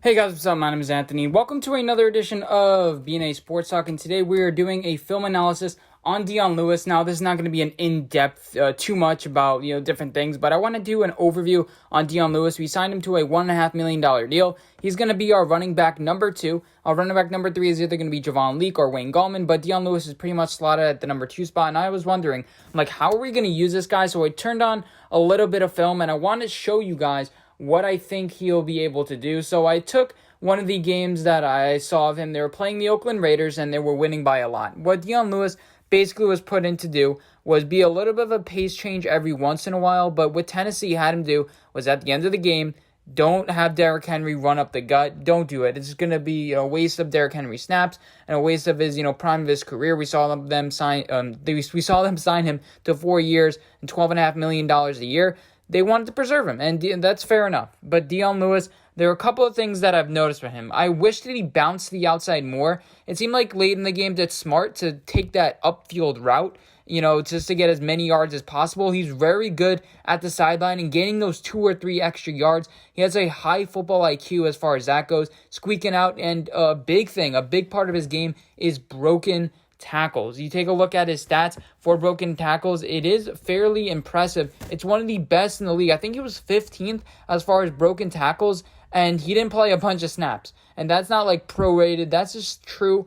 Hey guys, what's up? My name is Anthony. Welcome to another edition of BNA Sports Talk, and today we are doing a film analysis on Dion Lewis. Now, this is not going to be an in-depth, too much about different things, but I want to do an overview on Dion Lewis. We signed him to a $1.5 million deal. He's going to be our running back number 2. Our running back number 3 is either going to be Javon Leak or Wayne Gallman, but Dion Lewis is pretty much slotted at the number 2 spot, and I was wondering, how are we going to use this guy? So I turned on a little bit of film, and I wanted to show you guys what I think he'll be able to do. So I took one of the games that I saw of him. They were playing the Oakland Raiders, and they were winning by a lot. What Dion Lewis basically was put in to do was be a little bit of a pace change every once in a while, but what Tennessee had him do was at the end of the game, don't have Derrick Henry run up the gut. Don't do it. It's going to be a waste of Derrick Henry snaps and a waste of his, prime of his career. We saw them sign him to 4 years and $12.5 million a year. They wanted to preserve him, and that's fair enough. But Dion Lewis, there are a couple of things that I've noticed from him. I wish that he bounced to the outside more. It seemed like late in the game that's smart to take that upfield route, just to get as many yards as possible. He's very good at the sideline and gaining those 2 or 3 extra yards. He has a high football IQ as far as that goes, squeaking out, and a big part of his game is broken tackles. You take a look at his stats for broken tackles, it is fairly impressive. It's one of the best in the league. I think he was 15th as far as broken tackles, and he didn't play a bunch of snaps. And that's not like prorated, that's just true.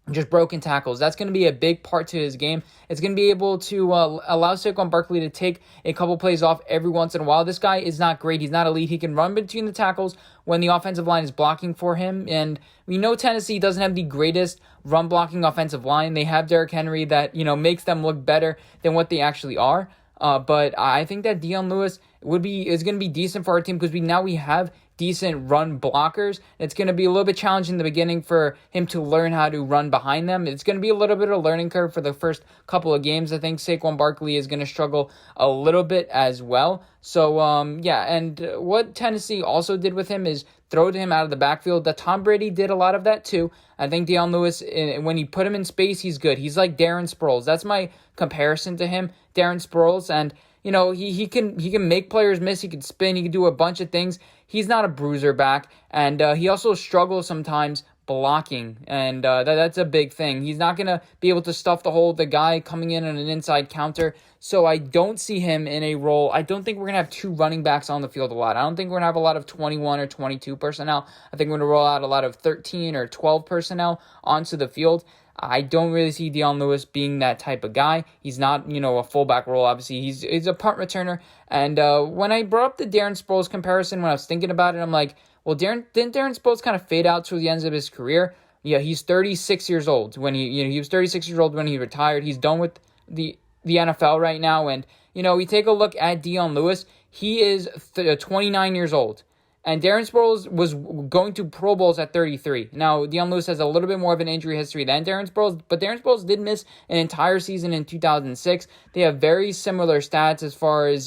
Just broken tackles. That's going to be a big part to his game. It's going to be able to allow Saquon Barkley to take a couple plays off every once in a while. This guy is not great. He's not elite. He can run between the tackles when the offensive line is blocking for him. And we know Tennessee doesn't have the greatest run blocking offensive line. They have Derrick Henry that, makes them look better than what they actually are. But I think that Dion Lewis is going to be decent for our team because we have decent run blockers. It's going to be a little bit challenging in the beginning for him to learn how to run behind them. It's going to be a little bit of a learning curve for the first couple of games. I think Saquon Barkley is going to struggle a little bit as well. So, and what Tennessee also did with him is throw to him out of the backfield. That Tom Brady did a lot of that too. I think Dion Lewis, when you put him in space, he's good. He's like Darren Sproles. That's my comparison to him, Darren Sproles. And he can make players miss. He can spin. He can do a bunch of things. He's not a bruiser back, and he also struggles sometimes blocking, and that's a big thing. He's not going to be able to stuff the hole with the guy coming in on an inside counter, so I don't see him in a role. I don't think we're going to have 2 running backs on the field a lot. I don't think we're going to have a lot of 21 or 22 personnel. I think we're going to roll out a lot of 13 or 12 personnel onto the field. I don't really see Dion Lewis being that type of guy. He's not, a fullback role. Obviously, he's a punt returner. And when I brought up the Darren Sproles comparison, when I was thinking about it, I'm like, well, didn't Darren Sproles kind of fade out to the ends of his career? Yeah, he's 36 years old. When he was 36 years old when he retired. He's done with the NFL right now. And, we take a look at Dion Lewis. He is 29 years old. And Darren Sproles was going to Pro Bowls at 33. Now, Dion Lewis has a little bit more of an injury history than Darren Sproles, but Darren Sproles did miss an entire season in 2006. They have very similar stats as far as,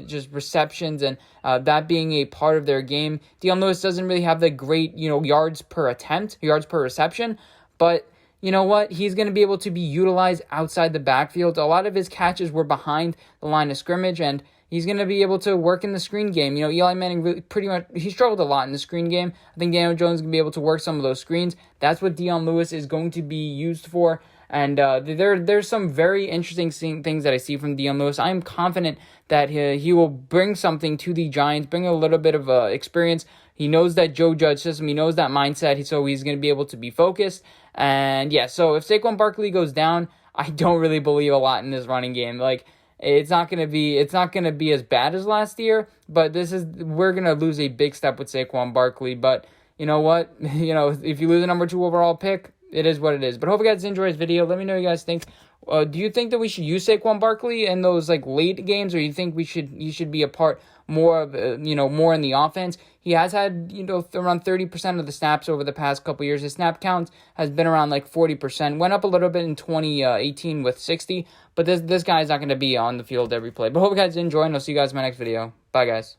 just receptions and that being a part of their game. Dion Lewis doesn't really have the great, yards per attempt, yards per reception, but you know what? He's going to be able to be utilized outside the backfield. A lot of his catches were behind the line of scrimmage, and he's going to be able to work in the screen game. Eli Manning really he struggled a lot in the screen game. I think Daniel Jones is going to be able to work some of those screens. That's what Dion Lewis is going to be used for. And there's some very interesting things that I see from Dion Lewis. I am confident that he will bring something to the Giants, bring a little bit of experience. He knows that Joe Judge system. He knows that mindset. So he's going to be able to be focused. And yeah, so if Saquon Barkley goes down, I don't really believe a lot in this running game. It's not going to be as bad as last year, but we're going to lose a big step with Saquon Barkley. But you know what? If you lose a number 2 overall pick, it is what it is. But I hope you guys enjoyed this video. Let me know what you guys think. Do you think that we should use Saquon Barkley in those late games, or you think he should be a part more of more in the offense? He has had around 30% of the snaps over the past couple years. His snap count has been around 40%. Went up a little bit in 2018 with 60, but this guy is not going to be on the field every play. But hope you guys enjoy, and I'll see you guys in my next video. Bye, guys.